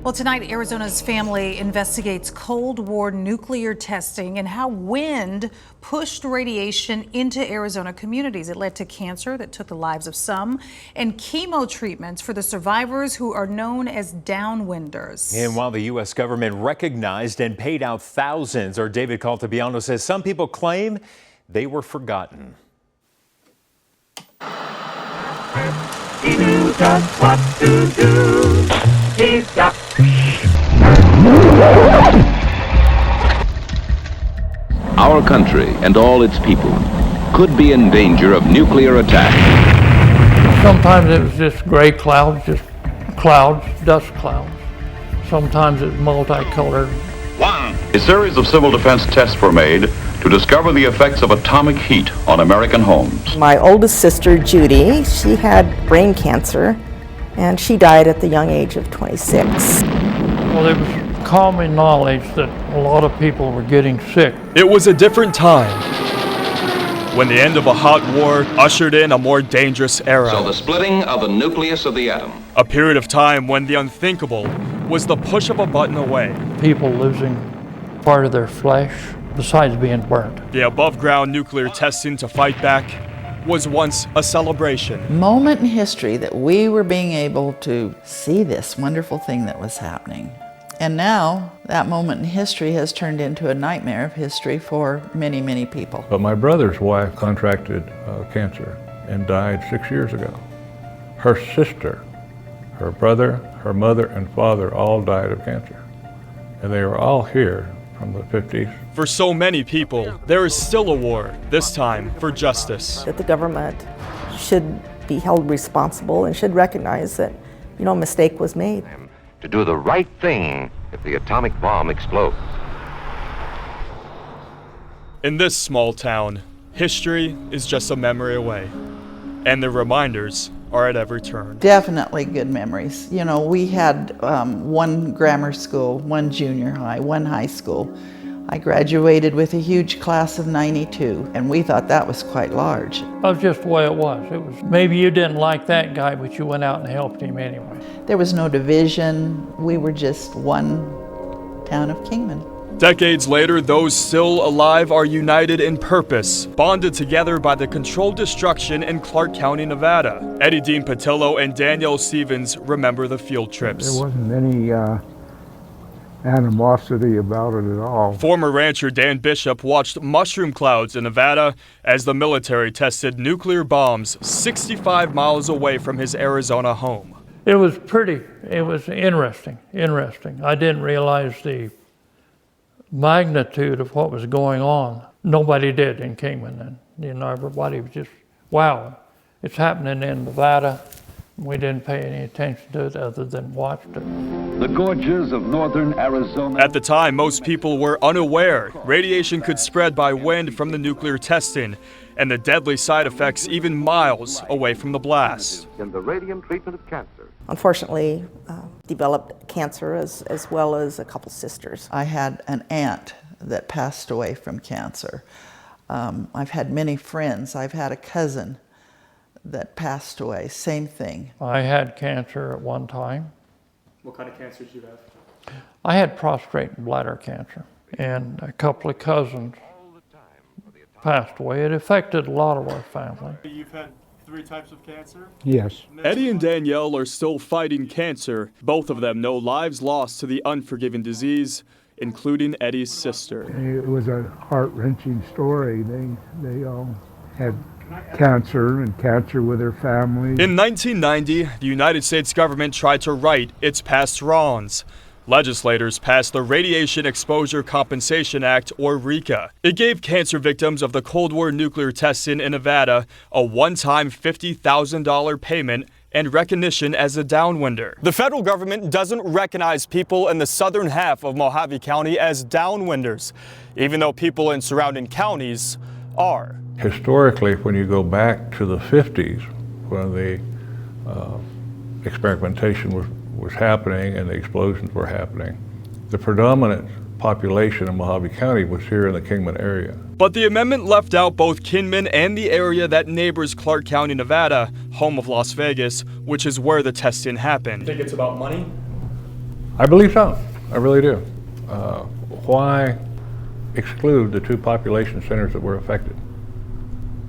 Well, tonight, Arizona's family investigates Cold War nuclear testing and how wind pushed radiation into Arizona communities. It led to cancer that took the lives of some and chemo treatments for the survivors who are known as downwinders. And while the U.S. government recognized and paid out thousands, our David Caltabiano says some people claim they were forgotten. He knew just what to do. He's got Our country and all its people could be in danger of nuclear attack. Sometimes it was just gray clouds, just clouds, dust clouds. Sometimes it was multicolored. A series of civil defense tests were made to discover the effects of atomic heat on American homes. My oldest sister, Judy, she had brain cancer, and she died at the young age of 26. Well, there was common knowledge that a lot of people were getting sick. It was a different time when the end of a hot war ushered in a more dangerous era. So the splitting of the nucleus of the atom. A period of time when the unthinkable was the push of a button away. People losing part of their flesh, besides being burnt. The above-ground nuclear testing to fight back was once a celebration. Moment in history that we were being able to see this wonderful thing that was happening. And now that moment in history has turned into a nightmare of history for many, many people. But my brother's wife contracted cancer and died 6 years ago. Her sister, her brother, her mother, and father all died of cancer. And they were all here from the 50s. For so many people, there is still a war, this time for justice. That the government should be held responsible and should recognize that, a mistake was made. To do the right thing if the atomic bomb explodes. In this small town, history is just a memory away, and the reminders are at every turn. Definitely good memories. We had one grammar school, one junior high, one high school. I graduated with a huge class of 92, and we thought that was quite large. That was just the way it was. Maybe you didn't like that guy, but you went out and helped him anyway. There was no division. We were just one town of Kingman. Decades later, those still alive are united in purpose, bonded together by the controlled destruction in Clark County, Nevada. Eddie Dean Patillo and Danielle Stevens remember the field trips. There wasn't any animosity about it at all. Former rancher Dan Bishop watched mushroom clouds in Nevada as the military tested nuclear bombs 65 miles away from his Arizona home. It was interesting. I didn't realize the magnitude of what was going on. Nobody did in Kingman, and everybody was just, wow, it's happening in Nevada. We didn't pay any attention to it other than watched it. The gorges of northern Arizona. At the time, most people were unaware radiation could spread by wind from the nuclear testing, and the deadly side effects even miles away from the blast. In the radium treatment of cancer. Unfortunately, developed cancer as well as a couple sisters. I had an aunt that passed away from cancer. I've had many friends. I've had a cousin that passed away, same thing. I had cancer at one time. What kind of cancer did you have? I had prostate and bladder cancer, and a couple of cousins passed away. It affected a lot of our family. You've had 3 types of cancer? Yes. Eddie and Danielle are still fighting cancer. Both of them know lives lost to the unforgiving disease, including Eddie's sister. It was a heart-wrenching story. They all had cancer and cancer with their families. In 1990, the United States government tried to right its past wrongs. Legislators passed the Radiation Exposure Compensation Act, or RECA. It gave cancer victims of the Cold War nuclear testing in Nevada a one-time $50,000 payment and recognition as a downwinder. The federal government doesn't recognize people in the southern half of Mojave County as downwinders, even though people in surrounding counties are. Historically, when you go back to the 50s, when the experimentation was happening and the explosions were happening, the predominant population in Mojave County was here in the Kingman area. But the amendment left out both Kingman and the area that neighbors Clark County, Nevada, home of Las Vegas, which is where the testing happened. Think it's about money? I believe so. I really do. Why exclude the two population centers that were affected?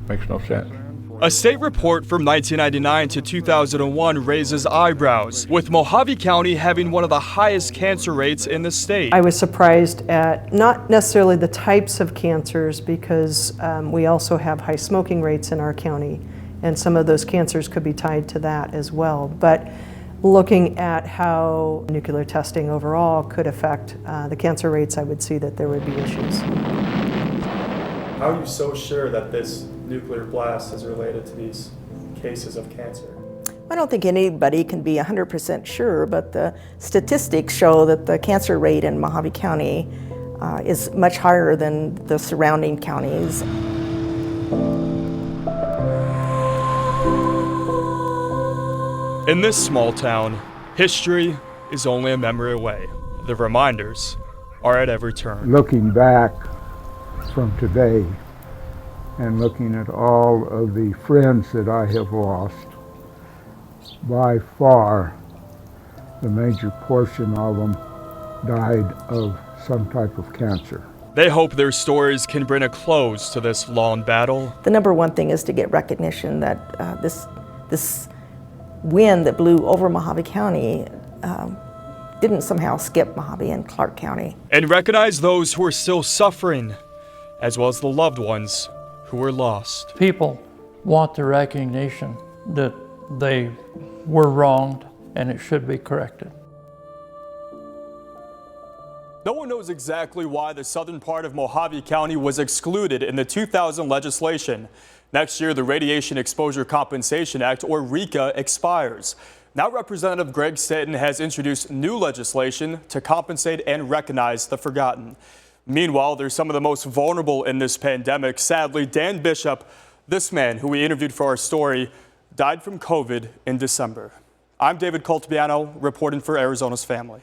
Makes no sense. A state report from 1999 to 2001 raises eyebrows, with Mojave County having one of the highest cancer rates in the state. I was surprised at not necessarily the types of cancers, because we also have high smoking rates in our county, and some of those cancers could be tied to that as well. But looking at how nuclear testing overall could affect the cancer rates, I would see that there would be issues. How are you so sure that this nuclear blast is related to these cases of cancer? I don't think anybody can be 100% sure, but the statistics show that the cancer rate in Mojave County is much higher than the surrounding counties. In this small town, history is only a memory away. The reminders are at every turn. Looking back from today and looking at all of the friends that I have lost, by far the major portion of them died of some type of cancer. They hope their stories can bring a close to this long battle. The number one thing is to get recognition that this wind that blew over Mojave County didn't somehow skip Mojave and Clark County. And recognize those who are still suffering, as well as the loved ones who were lost. People want the recognition that they were wronged and it should be corrected. No one knows exactly why the southern part of Mojave County was excluded in the 2000 legislation. Next year, the Radiation Exposure Compensation Act, or RECA, expires. Now Representative Greg Stanton has introduced new legislation to compensate and recognize the forgotten. Meanwhile, there's some of the most vulnerable in this pandemic. Sadly, Dan Bishop, this man who we interviewed for our story, died from COVID in December. I'm David Coltobiano, reporting for Arizona's Family.